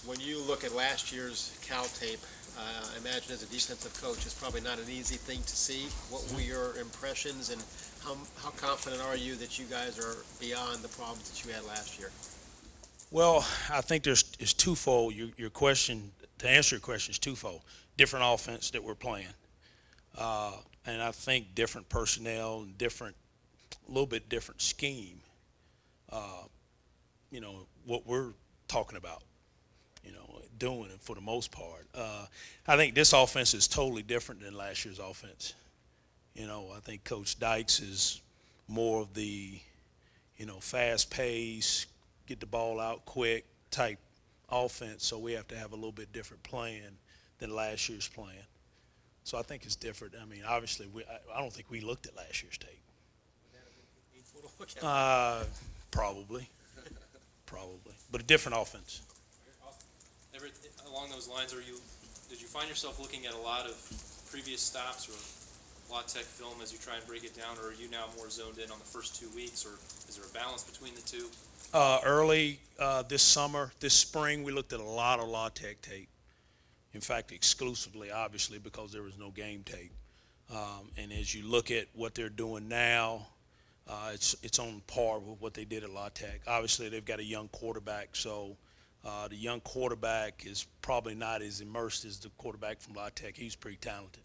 When you look at last year's Cal tape, I imagine as a defensive coach, it's probably not an easy thing to see. What were your impressions, and how confident are you that you guys are beyond the problems that you had last year? Well, I think it's twofold. Your question, to answer your question, is twofold. Different offense that we're playing, and I think different personnel and a little bit different scheme. What we're talking about, doing it for the most part. I think this offense is totally different than last year's offense. I think Coach Dykes is more of the, fast pace, get the ball out quick type offense. So we have to have a little bit different plan than last year's plan. So I think it's different. I mean, obviously, I don't think we looked at last year's tape. Probably, but a different offense. Everett, along those lines, did you find yourself looking at a lot of previous stops or La Tech film as you try and break it down, or are you now more zoned in on the first 2 weeks, or is there a balance between the two? Early this spring, we looked at a lot of La Tech tape. In fact, exclusively, obviously, because there was no game tape. And as you look at what they're doing now, it's on par with what they did at La Tech. Obviously, they've got a young quarterback, so the young quarterback is probably not as immersed as the quarterback from La Tech. He's pretty talented.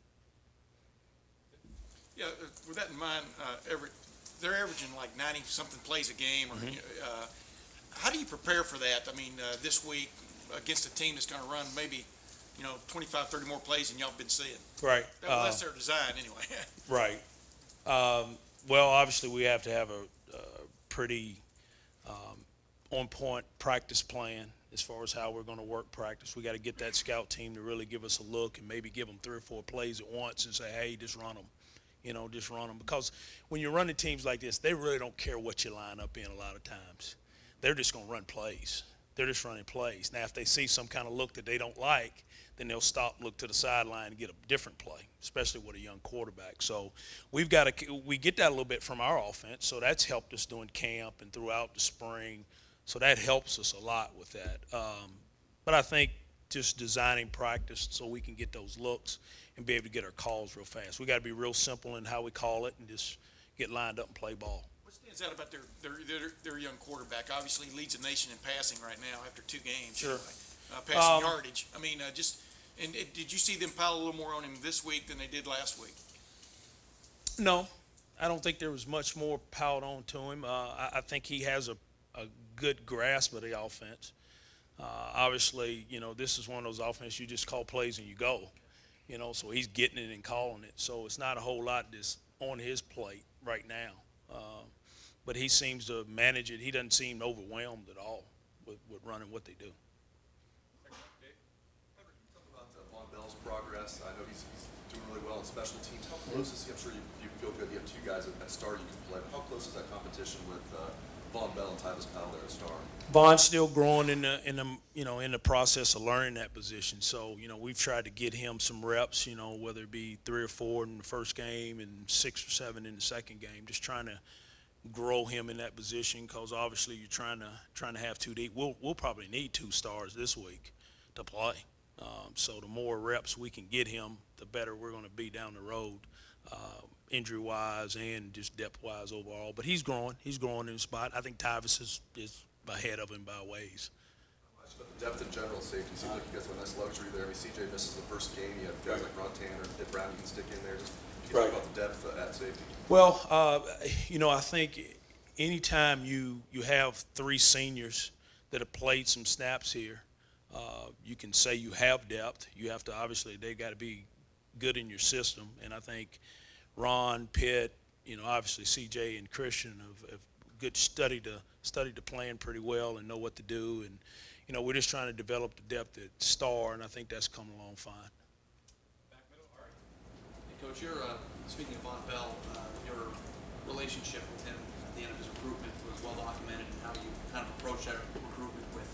Yeah, with that in mind, Everett, they're averaging like 90-something plays a game. How do you prepare for that? I mean, this week against a team that's going to run maybe, 25, 30 more plays than y'all have been seeing. Right. That's their design anyway. Right. Well, obviously, we have to have a pretty on-point practice plan as far as how we're going to work practice. We got to get that scout team to really give us a look and maybe give them 3 or 4 plays at once and say, hey, just run them. Just run them. Because when you're running teams like this, they really don't care what you line up in a lot of times. They're just going to run plays. They're just running plays. Now, if they see some kind of look that they don't like, then they'll stop, look to the sideline, and get a different play, especially with a young quarterback. So we get that a little bit from our offense, so that's helped us during camp and throughout the spring. So that helps us a lot with that. But I think just designing practice so we can get those looks and be able to get our calls real fast. We got to be real simple in how we call it and just get lined up and play ball. What stands out about their young quarterback? Obviously, he leads the nation in passing right now after 2 games. Sure. Anyway. Passing yardage. I mean, did you see them pile a little more on him this week than they did last week? No, I don't think there was much more piled on to him. I think he has a good grasp of the offense. Obviously, this is one of those offenses you just call plays and you go. So he's getting it and calling it. So it's not a whole lot that's on his plate right now. But he seems to manage it. He doesn't seem overwhelmed at all with running what they do. Talk about Von Bell's progress. I know he's doing really well in special teams. How close is he? I'm sure you feel good. You have 2 guys at star you can play. But how close is that competition with Von Bell and Tyvis Powell there at star? Von's still growing in the process of learning that position. So we've tried to get him some reps. Whether it be 3 or 4 in the first game and 6 or 7 in the second game. Just trying to grow him in that position because obviously you're trying to have 2 deep. We'll probably need 2 stars this week to play. So the more reps we can get him, the better we're going to be down the road, injury-wise and just depth-wise overall. But he's growing. He's growing in the spot. I think Tyvis is ahead of him by ways. But the depth in general, safety seems like you guys have a nice luxury there. I mean, CJ misses the first game. You have guys like Ron Tanner and Brown you can stick in there. Just talk about the depth at safety. Well, I think anytime you have 3 seniors that have played some snaps here, you can say you have depth. You have to obviously they got to be good in your system, and I think Ron, Pitt, obviously CJ and Christian have good studied the plan pretty well and know what to do, and we're just trying to develop the depth at star, and I think that's coming along fine. Back middle, all right. Hey, Coach, speaking of Von Bell, your relationship with him at the end of his recruitment was well documented, and how you kind of approach that recruitment with,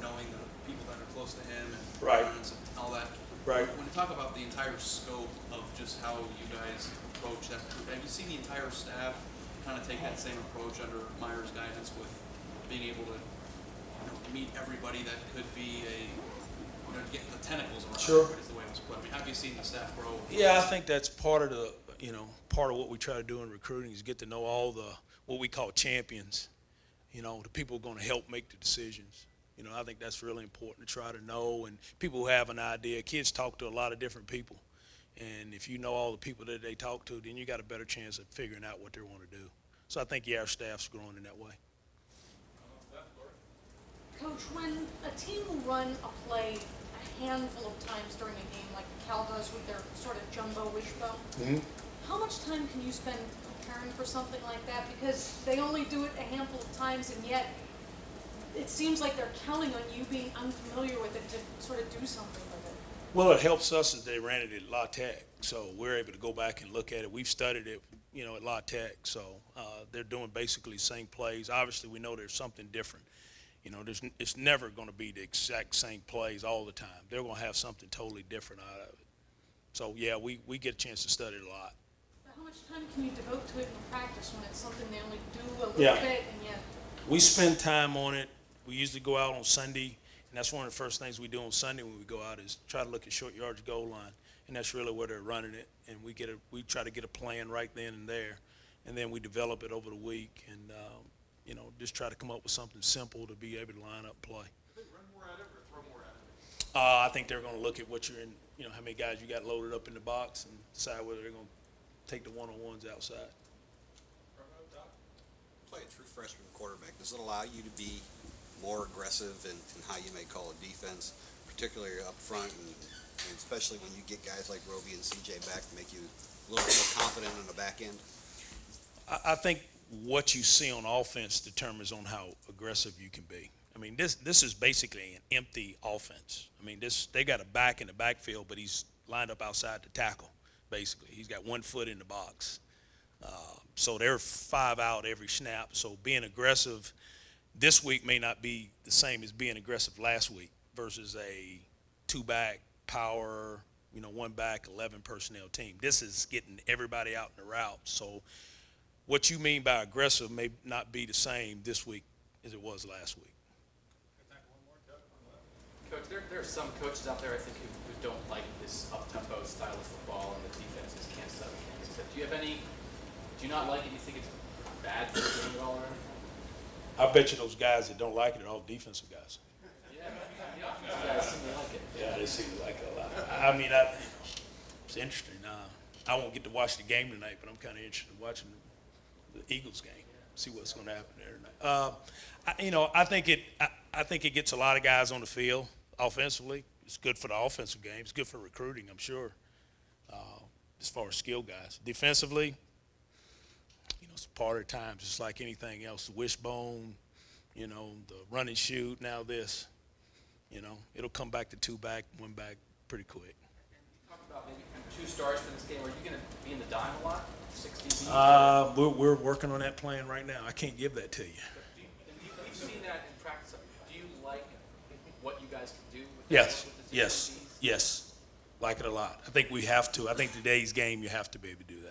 knowing the people that are close to him and friends and all that. Right. When you talk about the entire scope of just how you guys approach that, have you seen the entire staff kind of take that same approach under Meyer's guidance with being able to meet everybody that could be get the tentacles around Sure. everybody is the way it was put. I mean, how have you seen the staff grow? Yeah, I think that's part of the, part of what we try to do in recruiting is get to know all the, what we call champions, the people who are going to help make the decisions. I think that's really important to try to know, and people who have an idea. Kids talk to a lot of different people, and if you know all the people that they talk to, then you got a better chance of figuring out what they want to do. So I think, yeah, our staff's growing in that way. Coach, when a team will run a play a handful of times during a game, like Cal does with their sort of jumbo wishbone, how much time can you spend preparing for something like that? Because they only do it a handful of times, and yet it seems like they're counting on you being unfamiliar with it to sort of do something with it. Well, it helps us that they ran it at La Tech, so we're able to go back and look at it. We've studied it, at La Tech, so they're doing basically the same plays. Obviously, we know there's something different. It's never going to be the exact same plays all the time. They're going to have something totally different out of it. So, yeah, we get a chance to study it a lot. But how much time can you devote to it in practice when it's something they only do a little Yeah. bit and yet? We spend time on it. We usually go out on Sunday, and that's one of the first things we do on Sunday when we go out is try to look at short yardage goal line, and that's really where they're running it. And we try to get a plan right then and there, and then we develop it over the week, and just try to come up with something simple to be able to line up and play. Do they run more at it or throw more at it? I think they're going to look at what you're in, how many guys you got loaded up in the box, and decide whether they're going to take the one-on-ones outside. Play a true freshman quarterback, does it allow you to be more aggressive in how you may call a defense, particularly up front, and especially when you get guys like Roby and CJ back to make you a little more confident on the back end? I think what you see on offense determines on how aggressive you can be. I mean, this is basically an empty offense. I mean, they got a back in the backfield, but he's lined up outside the tackle, basically. He's got 1 foot in the box. So they're 5 out every snap. So being aggressive this week may not be the same as being aggressive last week versus a 2-back power, 1-back, 11 personnel team. This is getting everybody out in the route. So what you mean by aggressive may not be the same this week as it was last week. Coach, there are some coaches out there, I think, who don't like this up-tempo style of football and the defenses can't settle games. But do you not like it? You think it's bad for the game at all or anything? I bet you those guys that don't like it are all defensive guys. Yeah, the offensive guys seem to like it. Yeah, they seem to like it a lot. I mean, it's interesting. I won't get to watch the game tonight, but I'm kind of interested in watching the Eagles game, see what's going to happen there tonight. I think it gets a lot of guys on the field offensively. It's good for the offensive game. It's good for recruiting, I'm sure, as far as skill guys. Defensively, it's part of the time, just like anything else. The wishbone, the run and shoot. Now this, it'll come back to 2-back, 1-back pretty quick. You talked about maybe 2 stars for this game. Are you going to be in the dime a lot? 60 We're working on that plan right now. I can't give that to you. We've seen that in practice. Do you like what you guys can do with Yes, with the yes, yes. Like it a lot. I think we have to. I think today's game, you have to be able to do that.